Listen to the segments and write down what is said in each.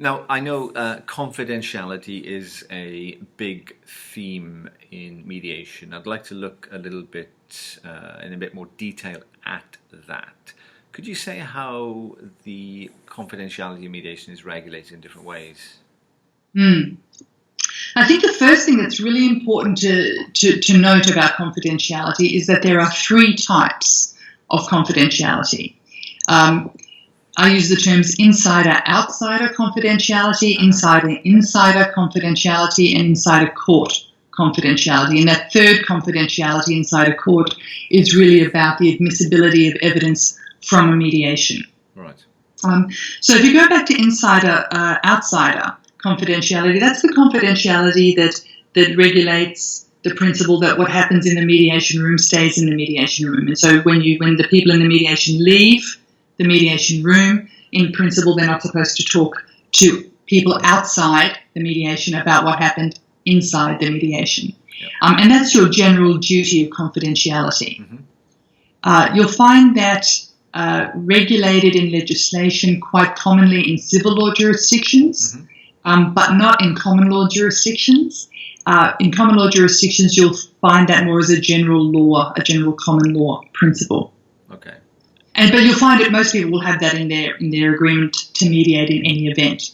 Now, I know confidentiality is a big theme in mediation. I'd like to look a little bit in a bit more detail at that. Could you say how the confidentiality in mediation is regulated in different ways? I think the first thing that's really important to note about confidentiality is that there are three types of confidentiality. I use the terms insider-outsider confidentiality, insider-insider confidentiality, and insider-court confidentiality. And that third confidentiality, insider-court, is really about the admissibility of evidence from a mediation. Right. So if you go back to insider-outsider confidentiality, that's the confidentiality that regulates the principle that what happens in the mediation room stays in the mediation room. And so when the people in the mediation leave the mediation room, in principle, they're not supposed to talk to people outside the mediation about what happened inside the mediation. Yep. And that's your general duty of confidentiality. Mm-hmm. You'll find that regulated in legislation quite commonly in civil law jurisdictions, but not in common law jurisdictions. In common law jurisdictions, you'll find that more as a general common law principle. Okay. But you'll find that most people will have that in their agreement to mediate in any event.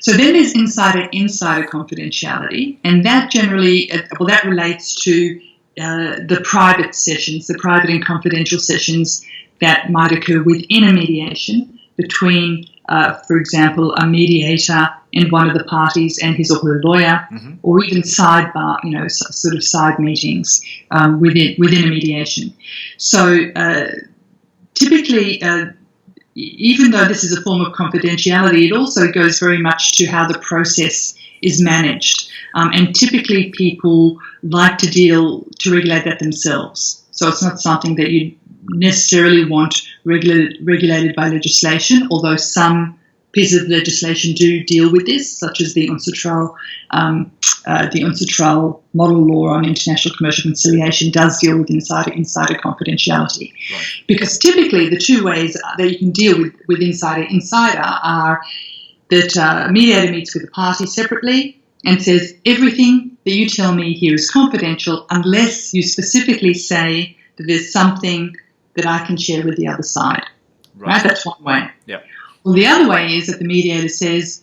So then there's insider-insider confidentiality, and that generally, that relates to the private sessions, the private and confidential sessions that might occur within a mediation between, for example, a mediator and one of the parties and his or her lawyer, or even sidebar, sort of side meetings within a mediation. So typically, even though this is a form of confidentiality, it also goes very much to how the process is managed. And typically people like to regulate that themselves. So it's not something that you necessarily want regulated by legislation, although some pieces of legislation do deal with this, such as the UNCITRAL model law on international commercial conciliation does deal with insider confidentiality. Right. Because typically the two ways that you can deal with insider are that a mediator meets with a party separately and says, everything that you tell me here is confidential unless you specifically say that there's something that I can share with the other side. Right? That's one way. Yeah. Well, the other way is that the mediator says,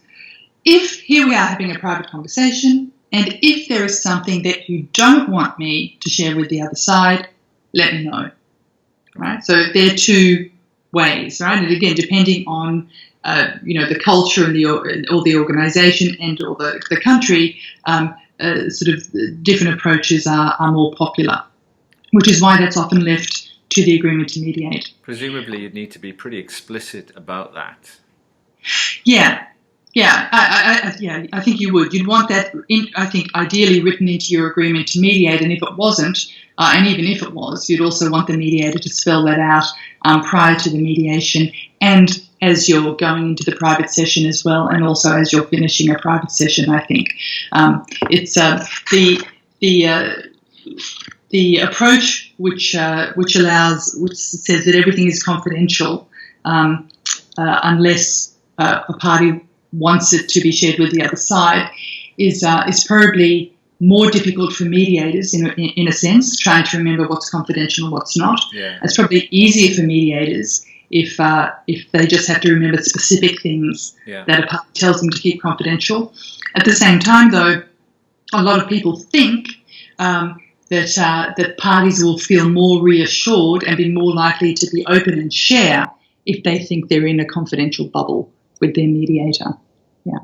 here we are having a private conversation, and if there is something that you don't want me to share with the other side, let me know. Right? So there are two ways, right? And again, depending on the culture and the organisation and or the country, sort of different approaches are more popular, which is why that's often left to the agreement to mediate. Presumably you'd need to be pretty explicit about that. Yeah. I think you would. You'd want that, ideally written into your agreement to mediate, and if it wasn't, and even if it was, you'd also want the mediator to spell that out prior to the mediation and as you're going into the private session as well, and also as you're finishing a private session, I think. It's the approach which says that everything is confidential unless a party wants it to be shared with the other side is probably more difficult for mediators in a sense, trying to remember what's confidential and what's not. Yeah. It's probably easier for mediators if they just have to remember specific things that a party tells them to keep confidential. At the same time, though, a lot of people think that parties will feel more reassured and be more likely to be open and share if they think they're in a confidential bubble with their mediator. Yeah.